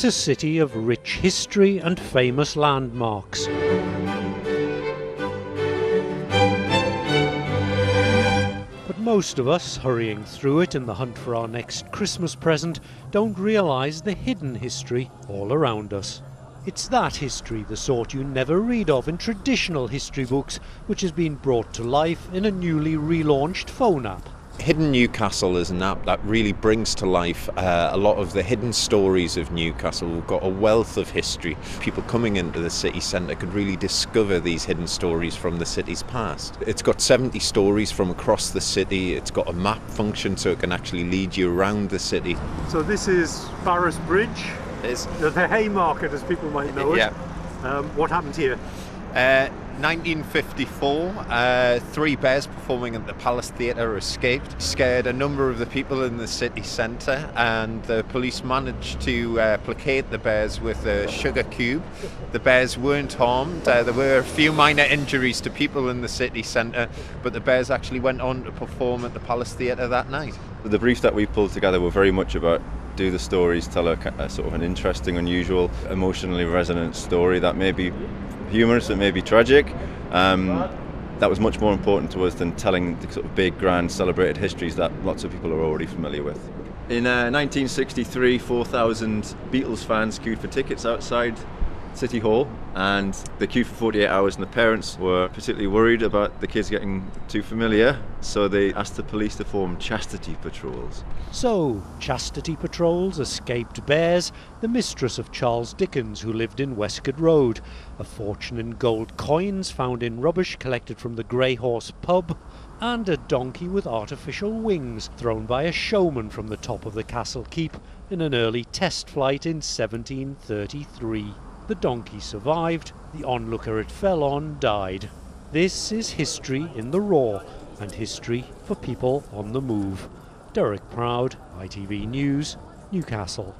It's a city of rich history and famous landmarks. But most of us, hurrying through it in the hunt for our next Christmas present, don't realise the hidden history all around us. It's that history, the sort you never read of in traditional history books, which has been brought to life in a newly relaunched phone app. Hidden Newcastle is an app that really brings to life a lot of the hidden stories of Newcastle. We've got a wealth of history. People coming into the city centre could really discover these hidden stories from the city's past. It's got 70 stories from across the city. It's got a map function so it can actually lead you around the city. So this is Barras Bridge, the Haymarket as people might know it. Yeah. What happened here? 1954, 3 bears performing at the Palace Theatre escaped, scared a number of the people in the city centre, and the police managed to placate the bears with a sugar cube. The bears weren't harmed. There were a few minor injuries to people in the city centre, but the bears actually went on to perform at the Palace Theatre that night. The briefs that we pulled together were very much about do the stories tell a sort of an interesting, unusual, emotionally resonant story that may be humorous, it may be tragic. That was much more important to us than telling the sort of big, grand, celebrated histories that lots of people are already familiar with. In 1963, 4,000 Beatles fans queued for tickets outside City Hall, and they queued for 48 hours, and the parents were particularly worried about the kids getting too familiar, so they asked the police to form chastity patrols. So, chastity patrols, escaped bears, the mistress of Charles Dickens who lived in Westcott Road, a fortune in gold coins found in rubbish collected from the Grey Horse pub, and a donkey with artificial wings thrown by a showman from the top of the castle keep in an early test flight in 1733. The donkey survived, the onlooker it fell on died. This is history in the raw, and history for people on the move. Derek Proud, ITV News, Newcastle.